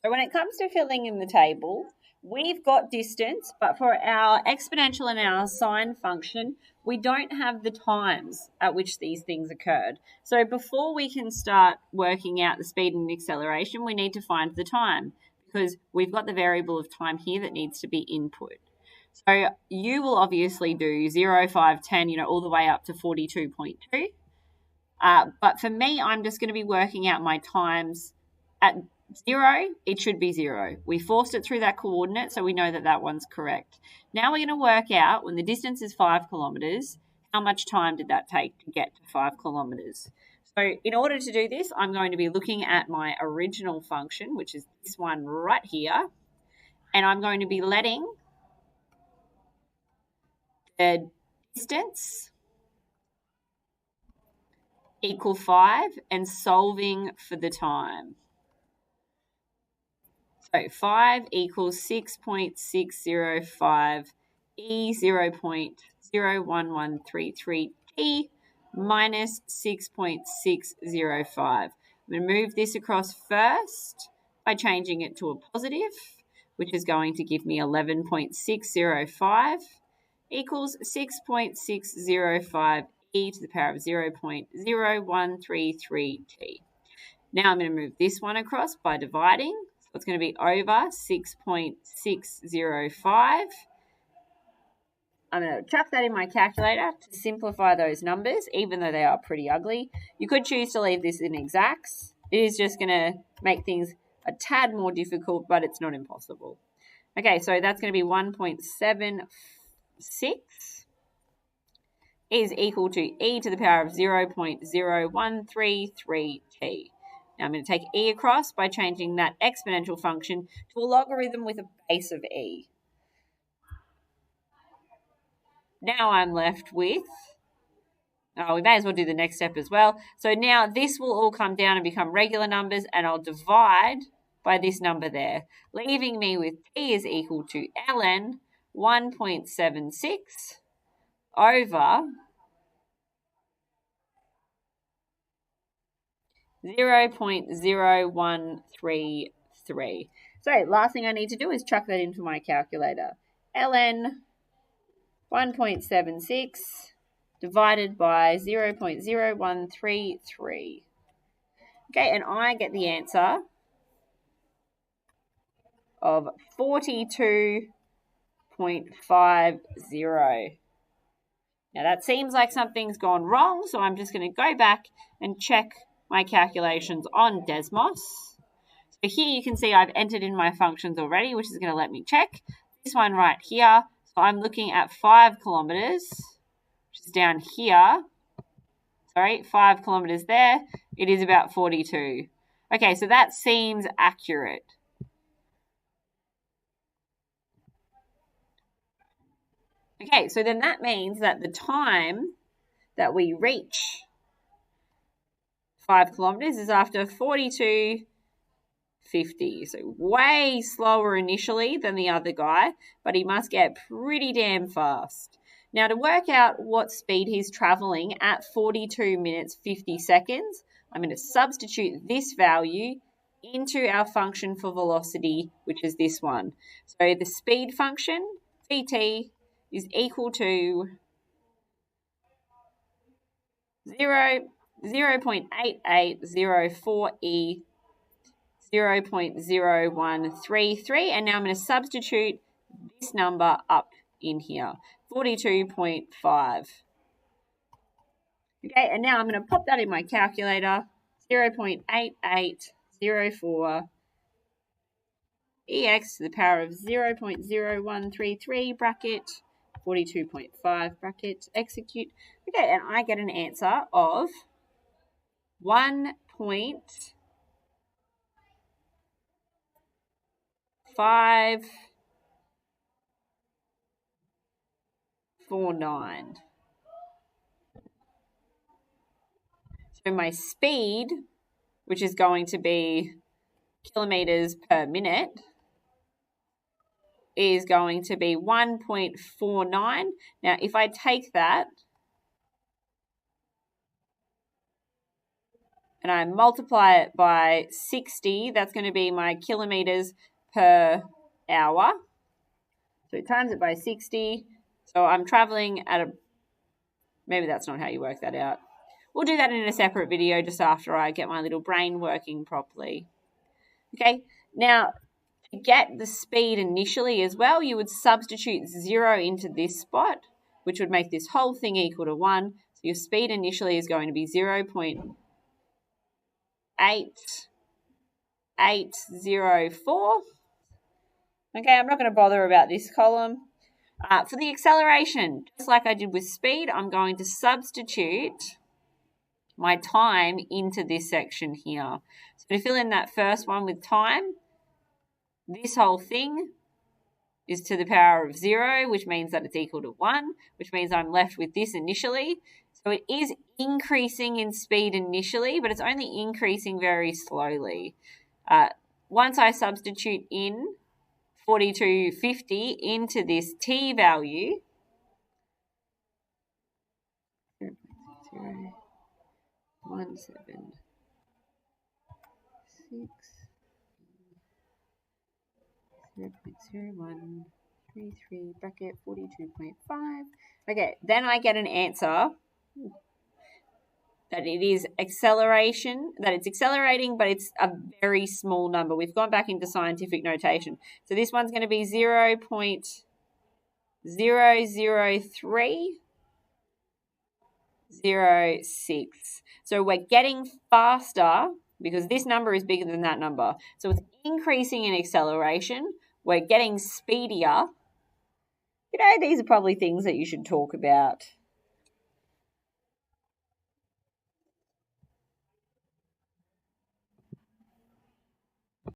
So when it comes to filling in the table, we've got distance, but for our exponential and our sine function, we don't have the times at which these things occurred. So before we can start working out the speed and acceleration, we need to find the time because we've got the variable of time here that needs to be input. So you will obviously do 0, 5, 10, all the way up to 42.2. But for me, I'm just going to be working out my times at 0. It should be 0. We forced it through that coordinate, so we know that that one's correct. Now we're going to work out, when the distance is 5 kilometres, how much time did that take to get to 5 kilometres? So in order to do this, I'm going to be looking at my original function, which is this one right here, and I'm going to be letting the distance equal 5 and solving for the time. So 5 equals 6.605 E 0.01133 T minus 6.605. I'm going to move this across first by changing it to a positive, which is going to give me 11.605 equals 6.605 e to the power of 0.0133 t. Now I'm going to move this one across by dividing. So it's going to be over 6.605. I'm going to chuck that in my calculator to simplify those numbers, even though they are pretty ugly. You could choose to leave this in exacts. It is just going to make things a tad more difficult, but it's not impossible. Okay, so that's going to be 1.76 is equal to e to the power of 0.0133 t. Now I'm going to take e across by changing that exponential function to a logarithm with a base of e. Now I'm left with, we may as well do the next step as well. So now this will all come down and become regular numbers, and I'll divide by this number there, leaving me with t is equal to ln 1.76 over 0.0133. So last thing I need to do is chuck that into my calculator. ln 1.76 divided by 0.0133. Okay, and I get the answer of 42.50. Now that seems like something's gone wrong, so I'm just going to go back and check my calculations on Desmos. So here you can see I've entered in my functions already, which is going to let me check. This one right here, so I'm looking at 5 kilometres, which is down here. 5 kilometres there. It is about 42. Okay, so that seems accurate. Okay, so then that means that the time that we reach 5 kilometres is after 42.50. So way slower initially than the other guy, but he must get pretty damn fast. Now to work out what speed he's travelling at 42 minutes 50 seconds, I'm going to substitute this value into our function for velocity, which is this one. So the speed function, Vt, is equal to 0.8804 e 0.0133, and now I'm going to substitute this number up in here, 42.5. Okay, and now I'm going to pop that in my calculator, 0.8804 ex to the power of 0.0133 bracket 42.5 bracket, execute. Okay, and I get an answer of 1.549. So my speed, which is going to be kilometres per minute, is going to be 1.49. Now, if I take that and I multiply it by 60, that's going to be my kilometers per hour. So times it by 60. So I'm traveling at maybe that's not how you work that out. We'll do that in a separate video just after I get my little brain working properly. Okay, now to get the speed initially as well, you would substitute 0 into this spot, which would make this whole thing equal to 1. So your speed initially is going to be 0.8804. Okay, I'm not going to bother about this column. For the acceleration, just like I did with speed, I'm going to substitute my time into this section here. So to fill in that first one with time, this whole thing is to the power of 0, which means that it's equal to 1, which means I'm left with this initially. So it is increasing in speed initially, but it's only increasing very slowly. Once I substitute in 4250 into this t value, 0.0176 0.0133 bracket 42.5. Okay, then I get an answer that it is acceleration, that it's accelerating, but it's a very small number. We've gone back into scientific notation. So this one's going to be 0.00306. So we're getting faster because this number is bigger than that number. So it's increasing in acceleration. We're getting speedier. You know, these are probably things that you should talk about